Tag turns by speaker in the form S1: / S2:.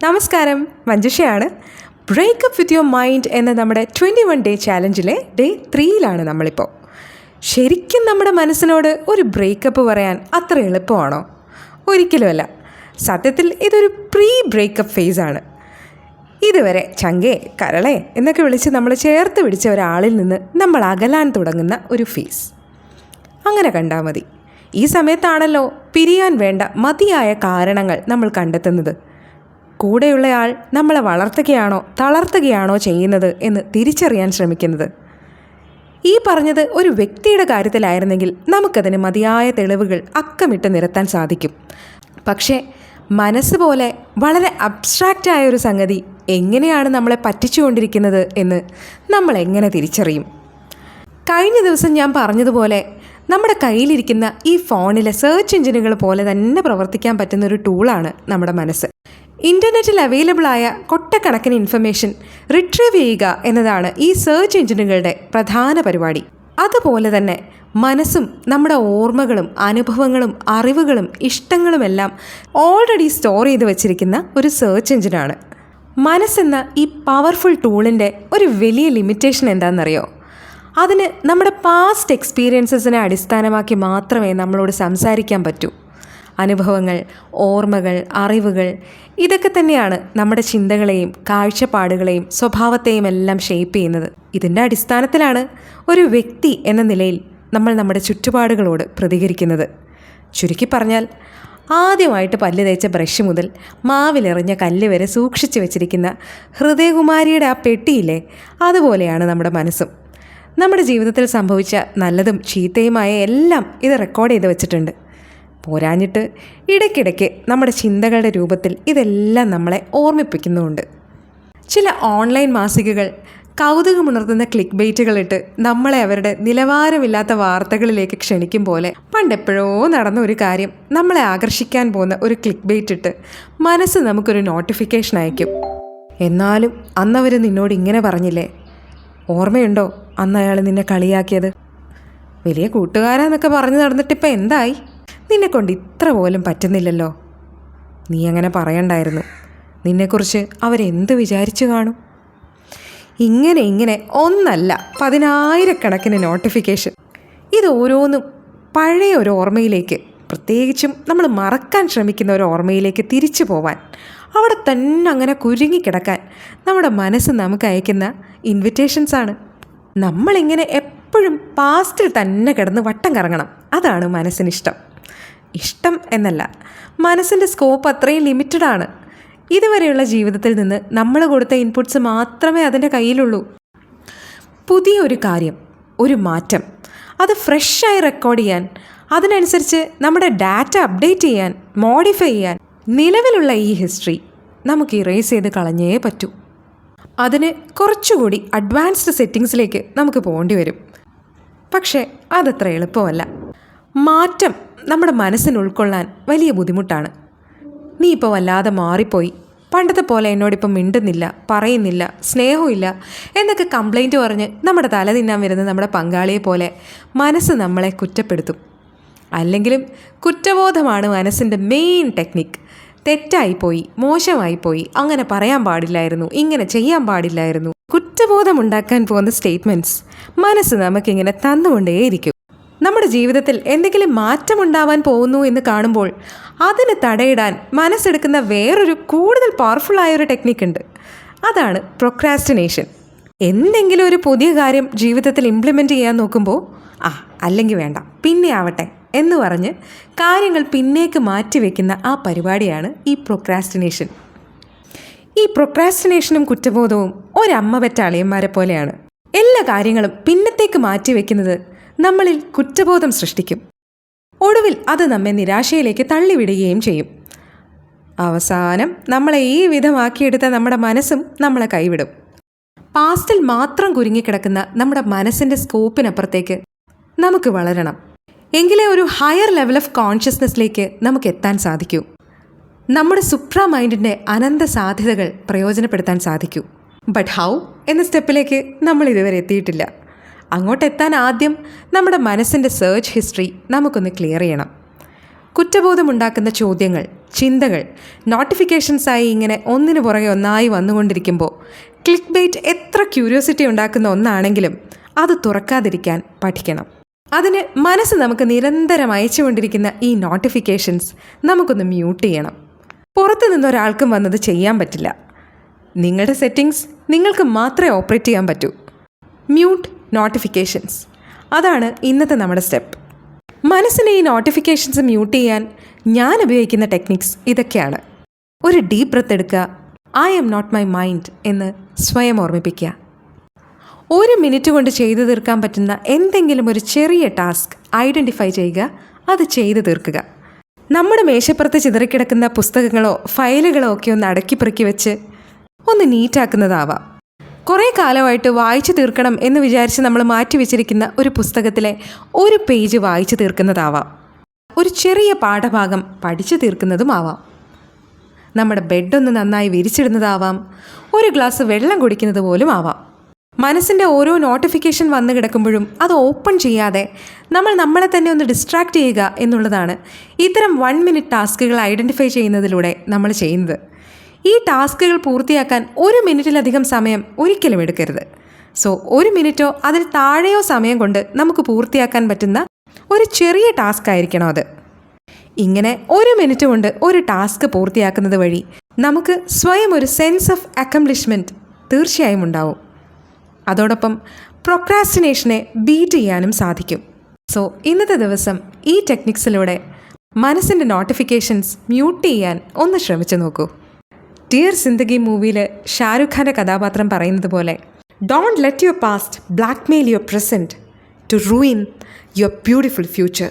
S1: നമസ്കാരം, മഞ്ജുഷയാണ്. Breakup with your mind എന്ന നമ്മുടെ 21 ഡേ ചാലഞ്ചിലെ ഡേ 3യിലാണ് നമ്മളിപ്പോൾ. ശരിക്കും നമ്മുടെ മനസ്സിനോട് ഒരു ബ്രേക്കപ്പ് പറയാൻ അത്ര എളുപ്പമാണോ? ഒരിക്കലുമല്ല. സത്യത്തിൽ ഇതൊരു പ്രീ ബ്രേക്കപ്പ് ഫേസാണ്. ഇതുവരെ ചങ്കേ, കരളെ എന്നൊക്കെ വിളിച്ച് നമ്മൾ ചേർത്ത് പിടിച്ച ഒരാളിൽ നിന്ന് നമ്മൾ അകലാൻ തുടങ്ങുന്ന ഒരു ഫേസ്. അങ്ങനെ കണ്ടാൽ മതി. ഈ സമയത്താണല്ലോ പിരിയാൻ വേണ്ട മതിയായ കാരണങ്ങൾ നമ്മൾ കണ്ടെത്തുന്നത്. കൂടെയുള്ളയാൾ നമ്മളെ വളർത്തുകയാണോ തളർത്തുകയാണോ ചെയ്യുന്നത് എന്ന് തിരിച്ചറിയാൻ ശ്രമിക്കുന്നത്. ഈ പറഞ്ഞത് ഒരു വ്യക്തിയുടെ കാര്യത്തിലായിരുന്നെങ്കിൽ നമുക്കതിന് മതിയായ തെളിവുകൾ അക്കമിട്ട് നിരത്താൻ സാധിക്കും. പക്ഷേ മനസ്സ് പോലെ വളരെ അബ്സ്ട്രാക്റ്റായ ഒരു സംഗതി എങ്ങനെയാണ് നമ്മളെ പറ്റിച്ചുകൊണ്ടിരിക്കുന്നത് എന്ന് നമ്മൾ എങ്ങനെ തിരിച്ചറിയും? കഴിഞ്ഞ ദിവസം ഞാൻ പറഞ്ഞതുപോലെ നമ്മുടെ കയ്യിലിരിക്കുന്ന ഈ ഫോണിലെ സെർച്ച് എഞ്ചിനുകൾ പോലെ തന്നെ പ്രവർത്തിക്കാൻ പറ്റുന്നൊരു ടൂളാണ് നമ്മുടെ മനസ്സ്. ഇൻ്റർനെറ്റിൽ അവൈലബിളായ കൊട്ടക്കണക്കിന് ഇൻഫർമേഷൻ റിട്രീവ് ചെയ്യുക എന്നതാണ് ഈ സെർച്ച് എഞ്ചിനുകളുടെ പ്രധാന പരിപാടി. അതുപോലെ തന്നെ മനസ്സും നമ്മുടെ ഓർമ്മകളും അനുഭവങ്ങളും അറിവുകളും ഇഷ്ടങ്ങളുമെല്ലാം ഓൾറെഡി സ്റ്റോർ ചെയ്ത് വച്ചിരിക്കുന്ന ഒരു സെർച്ച് എഞ്ചിനാണ്. മനസ്സെന്ന ഈ പവർഫുൾ ടൂളിൻ്റെ ഒരു വലിയ ലിമിറ്റേഷൻ എന്താണെന്നറിയോ? അതിന് നമ്മുടെ പാസ്റ്റ് എക്സ്പീരിയൻസസിനെ അടിസ്ഥാനമാക്കി മാത്രമേ നമ്മളോട് സംസാരിക്കാൻ പറ്റൂ. അനുഭവങ്ങൾ, ഓർമ്മകൾ, അറിവുകൾ ഇതൊക്കെ തന്നെയാണ് നമ്മുടെ ചിന്തകളെയും കാഴ്ചപ്പാടുകളെയും സ്വഭാവത്തെയും എല്ലാം ഷേപ്പ് ചെയ്യുന്നത്. ഇതിൻ്റെ അടിസ്ഥാനത്തിലാണ് ഒരു വ്യക്തി എന്ന നിലയിൽ നമ്മൾ നമ്മുടെ ചുറ്റുപാടുകളോട് പ്രതികരിക്കുന്നത്. ചുരുക്കി പറഞ്ഞാൽ, ആദ്യമായിട്ട് പല്ല് തേച്ച ബ്രഷ് മുതൽ മാവിലെറിഞ്ഞ കല്ല് വരെ സൂക്ഷിച്ചു വെച്ചിരിക്കുന്ന ഹൃദയകുമാരിയുടെ ആ പെട്ടിയില്ലേ, അതുപോലെയാണ് നമ്മുടെ മനസ്സും. നമ്മുടെ ജീവിതത്തിൽ സംഭവിച്ച നല്ലതും ചീത്തയുമായ എല്ലാം ഇത് റെക്കോർഡ് ചെയ്ത് വെച്ചിട്ടുണ്ട്. പോരാഞ്ഞിട്ട് ഇടയ്ക്കിടയ്ക്ക് നമ്മുടെ ചിന്തകളുടെ രൂപത്തിൽ ഇതെല്ലാം നമ്മളെ ഓർമ്മിപ്പിക്കുന്നുമുണ്ട്. ചില ഓൺലൈൻ മാസികകൾ കൗതുകമുണർത്തുന്ന ക്ലിക്ക് ബെയ്റ്റുകളിട്ട് നമ്മളെ അവരുടെ നിലവാരമില്ലാത്ത വാർത്തകളിലേക്ക് ക്ഷണിക്കും പോലെ പണ്ടെപ്പോഴോ നടന്ന ഒരു കാര്യം നമ്മളെ ആകർഷിക്കാൻ പോകുന്ന ഒരു ക്ലിക്ക് ബെയ്റ്റിട്ട് മനസ്സ് നമുക്കൊരു നോട്ടിഫിക്കേഷൻ അയക്കും. എന്നാലും അന്നവർ നിന്നോട് ഇങ്ങനെ പറഞ്ഞില്ലേ? ഓർമ്മയുണ്ടോ അന്ന് അയാൾ നിന്നെ കളിയാക്കിയത്? വലിയ കൂട്ടുകാരാന്നൊക്കെ പറഞ്ഞു നടന്നിട്ടിപ്പോൾ എന്തായി? നിന്നെക്കൊണ്ട് ഇത്ര പോലും പറ്റുന്നില്ലല്ലോ. നീ അങ്ങനെ പറയണ്ടായിരുന്നു. നിന്നെക്കുറിച്ച് അവരെന്ത് വിചാരിച്ചു കാണും? ഇങ്ങനെ ഒന്നല്ല 10,000 നോട്ടിഫിക്കേഷൻ. ഇത് ഓരോന്നും പഴയ ഒരു ഓർമ്മയിലേക്ക്, പ്രത്യേകിച്ചും നമ്മൾ മറക്കാൻ ശ്രമിക്കുന്ന ഒരു ഓർമ്മയിലേക്ക് തിരിച്ചു പോവാൻ, അവിടെ തന്നെ അങ്ങനെ കുരുങ്ങിക്കിടക്കാൻ നമ്മുടെ മനസ്സ് നമുക്ക് അയക്കുന്ന ഇൻവിറ്റേഷൻസാണ്. നമ്മളിങ്ങനെ എപ്പോഴും പാസ്റ്റിൽ തന്നെ കിടന്ന് വട്ടം കറങ്ങണം. അതാണ് മനസ്സിനിഷ്ടം. ഇഷ്ടം എന്നല്ല, മനസ്സിൻ്റെ സ്കോപ്പ് അത്രയും ലിമിറ്റഡാണ്. ഇതുവരെയുള്ള ജീവിതത്തിൽ നിന്ന് നമ്മൾ കൊടുത്ത ഇൻപുട്സ് മാത്രമേ അതിൻ്റെ കയ്യിലുള്ളൂ. പുതിയൊരു കാര്യം, ഒരു മാറ്റം, അത് ഫ്രഷായി റെക്കോർഡ് ചെയ്യാൻ, അതിനനുസരിച്ച് നമ്മുടെ ഡാറ്റ അപ്ഡേറ്റ് ചെയ്യാൻ, മോഡിഫൈ ചെയ്യാൻ നിലവിലുള്ള ഈ ഹിസ്റ്ററി നമുക്ക് ഇറേസ് ചെയ്ത് കളഞ്ഞേ പറ്റൂ. അതിന് കുറച്ചുകൂടി അഡ്വാൻസ്ഡ് സെറ്റിങ്സിലേക്ക് നമുക്ക് പോകേണ്ടി വരും. പക്ഷേ അതത്ര എളുപ്പമല്ല. മാറ്റം നമ്മുടെ മനസ്സിന് ഉൾക്കൊള്ളാൻ വലിയ ബുദ്ധിമുട്ടാണ്. നീ ഇപ്പോൾ വല്ലാതെ മാറിപ്പോയി, പണ്ടത്തെ പോലെ എന്നോടിപ്പം മിണ്ടുന്നില്ല, പറയുന്നില്ല, സ്നേഹമില്ല എന്നൊക്കെ കംപ്ലൈൻറ്റ് പറഞ്ഞ് നമ്മുടെ തല തിന്നാൻ വരുന്ന നമ്മുടെ പങ്കാളിയെ പോലെ മനസ്സ് നമ്മളെ കുറ്റപ്പെടുത്തും. അല്ലെങ്കിലും കുറ്റബോധമാണ് മനസ്സിൻ്റെ മെയിൻ ടെക്നിക്ക്. തെറ്റായിപ്പോയി, മോശമായിപ്പോയി, അങ്ങനെ പറയാൻ പാടില്ലായിരുന്നു, ഇങ്ങനെ ചെയ്യാൻ പാടില്ലായിരുന്നു, കുറ്റബോധമുണ്ടാക്കാൻ പോകുന്ന സ്റ്റേറ്റ്മെൻറ്റ്സ് മനസ്സ് നമുക്കിങ്ങനെ തന്നുകൊണ്ടേയിരിക്കും. നമ്മുടെ ജീവിതത്തിൽ എന്തെങ്കിലും മാറ്റമുണ്ടാവാൻ പോകുന്നു എന്ന് കാണുമ്പോൾ അതിന് തടയിടാൻ മനസ്സെടുക്കുന്ന വേറൊരു കൂടുതൽ പവർഫുള്ളായൊരു ടെക്നിക്കുണ്ട്. അതാണ് പ്രൊക്രാസ്റ്റിനേഷൻ. എന്തെങ്കിലും ഒരു പുതിയ കാര്യം ജീവിതത്തിൽ ഇംപ്ലിമെൻറ്റ് ചെയ്യാൻ നോക്കുമ്പോൾ അല്ലെങ്കിൽ വേണ്ട, പിന്നെ ആവട്ടെ എന്ന് പറഞ്ഞ് കാര്യങ്ങൾ പിന്നേക്ക് മാറ്റിവെക്കുന്ന ആ പരിപാടിയാണ് ഈ പ്രൊക്രാസ്റ്റിനേഷൻ. ഈ പ്രൊക്രാസ്റ്റിനേഷനും കുറ്റബോധവും ഒരമ്മ പെറ്റ അളിയന്മാരെ പോലെയാണ്. എല്ലാ കാര്യങ്ങളും പിന്നത്തേക്ക് മാറ്റിവെക്കുന്നത് നമ്മളിൽ കുറ്റബോധം സൃഷ്ടിക്കും. ഒടുവിൽ അത് നമ്മെ നിരാശയിലേക്ക് തള്ളിവിടുകയും ചെയ്യും. അവസാനം നമ്മളെ ഈ വിധമാക്കിയെടുത്ത നമ്മുടെ മനസ്സും നമ്മളെ കൈവിടും. പാസ്റ്റിൽ മാത്രം കുരുങ്ങിക്കിടക്കുന്ന നമ്മുടെ മനസ്സിൻ്റെ സ്കോപ്പിനപ്പുറത്തേക്ക് നമുക്ക് വളരണം. എങ്കിലേ ഒരു ഹയർ ലെവൽ ഓഫ് കോൺഷ്യസ്നെസ്സിലേക്ക് നമുക്ക് എത്താൻ സാധിക്കൂ. നമ്മുടെ സുപ്രാ മൈൻഡിൻ്റെ അനന്ത സാധ്യതകൾ പ്രയോജനപ്പെടുത്താൻ സാധിക്കൂ. ബട്ട് ഹൗ എന്ന സ്റ്റെപ്പിലേക്ക് നമ്മൾ ഇതുവരെ എത്തിയിട്ടില്ല. അങ്ങോട്ടെത്താൻ ആദ്യം നമ്മുടെ മനസ്സിൻ്റെ സെർച്ച് ഹിസ്റ്ററി നമുക്കൊന്ന് ക്ലിയർ ചെയ്യണം. കുറ്റബോധമുണ്ടാക്കുന്ന ചോദ്യങ്ങൾ, ചിന്തകൾ നോട്ടിഫിക്കേഷൻസായി ഇങ്ങനെ ഒന്നിനു പുറകെ ഒന്നായി വന്നുകൊണ്ടിരിക്കുമ്പോൾ ക്ലിക്ക് ബൈറ്റ് എത്ര ക്യൂരിയോസിറ്റി ഉണ്ടാക്കുന്ന ഒന്നാണെങ്കിലും അത് തുറക്കാതിരിക്കാൻ പഠിക്കണം. അതിന് മനസ്സ് നമുക്ക് നിരന്തരം അയച്ചുകൊണ്ടിരിക്കുന്ന ഈ നോട്ടിഫിക്കേഷൻസ് നമുക്കൊന്ന് മ്യൂട്ട് ചെയ്യണം. പുറത്തു നിന്നൊരാൾക്കും വന്നത് ചെയ്യാൻ പറ്റില്ല. നിങ്ങളുടെ സെറ്റിങ്സ് നിങ്ങൾക്ക് മാത്രമേ ഓപ്പറേറ്റ് ചെയ്യാൻ പറ്റൂ. മ്യൂട്ട് നോട്ടിഫിക്കേഷൻസ്, അതാണ് ഇന്നത്തെ നമ്മുടെ സ്റ്റെപ്പ്. മനസ്സിനെ ഈ നോട്ടിഫിക്കേഷൻസ് മ്യൂട്ട് ചെയ്യാൻ ഞാൻ ഉപയോഗിക്കുന്ന ടെക്നിക്സ് ഇതൊക്കെയാണ്. ഒരു ഡീപ്പ് ബ്രെത്ത് എടുക്കുക, I am not my mind എന്ന് സ്വയം ഓർമ്മിപ്പിക്കുക. 1 മിനിറ്റ് കൊണ്ട് ചെയ്തു തീർക്കാൻ പറ്റുന്ന എന്തെങ്കിലും ഒരു ചെറിയ ടാസ്ക് ഐഡൻറ്റിഫൈ ചെയ്യുക, അത് ചെയ്തു തീർക്കുക. നമ്മുടെ മേശപ്പുറത്ത് ചിതറിക്കിടക്കുന്ന പുസ്തകങ്ങളോ ഫയലുകളോ ഒക്കെ ഒന്ന് അടക്കി പെറുക്കി വെച്ച് ഒന്ന് നീറ്റാക്കുന്നതാവാം. കുറേ കാലമായിട്ട് വായിച്ചു തീർക്കണം എന്ന് വിചാരിച്ച് നമ്മൾ മാറ്റിവെച്ചിരിക്കുന്ന ഒരു പുസ്തകത്തിലെ ഒരു പേജ് വായിച്ചു തീർക്കുന്നതാവാം. ഒരു ചെറിയ പാഠഭാഗം പഠിച്ചു തീർക്കുന്നതുമാവാം. നമ്മുടെ ബെഡൊന്ന് നന്നായി വിരിച്ചിടുന്നതാവാം. ഒരു ഗ്ലാസ് വെള്ളം കുടിക്കുന്നത് പോലും ആവാം. മനസ്സിൻ്റെ ഓരോ നോട്ടിഫിക്കേഷൻ വന്നു കിടക്കുമ്പോഴും അത് ഓപ്പൺ ചെയ്യാതെ നമ്മൾ നമ്മളെ തന്നെ ഒന്ന് ഡിസ്ട്രാക്റ്റ് ചെയ്യുക എന്നുള്ളതാണ് ഇത്തരം 1 മിനിറ്റ് ടാസ്കുകൾ ഐഡൻറ്റിഫൈ ചെയ്യുന്നതിലൂടെ നമ്മൾ ചെയ്യുന്നത്. ഈ ടാസ്കുകൾ പൂർത്തിയാക്കാൻ 1 മിനിറ്റിലധികം സമയം ഒരിക്കലും എടുക്കരുത്. സോ 1 മിനിറ്റോ അതിൽ താഴെയോ സമയം കൊണ്ട് നമുക്ക് പൂർത്തിയാക്കാൻ പറ്റുന്ന ഒരു ചെറിയ ടാസ്ക് ആയിരിക്കണം അത്. ഇങ്ങനെ 1 മിനിറ്റ് കൊണ്ട് ഒരു ടാസ്ക് പൂർത്തിയാക്കുന്നത് വഴി നമുക്ക് സ്വയം ഒരു സെൻസ് ഓഫ് അക്കംപ്ലിഷ്മെൻറ്റ് തീർച്ചയായും ഉണ്ടാവും. അതോടൊപ്പം പ്രൊക്രാസ്റ്റിനേഷനെ ബീറ്റ് ചെയ്യാനും സാധിക്കും. സോ ഇന്നത്തെ ദിവസം ഈ ടെക്നിക്സിലൂടെ മനസ്സിൻ്റെ നോട്ടിഫിക്കേഷൻസ് മ്യൂട്ട് ചെയ്യാൻ ഒന്ന് ശ്രമിച്ചു നോക്കൂ. ഡിയർ സിന്ദഗി മൂവിയിൽ ഷാരൂഖ് ഖാൻ്റെ കഥാപാത്രം പറയുന്നത് പോലെ, don't let your past blackmail your present to ruin your beautiful future.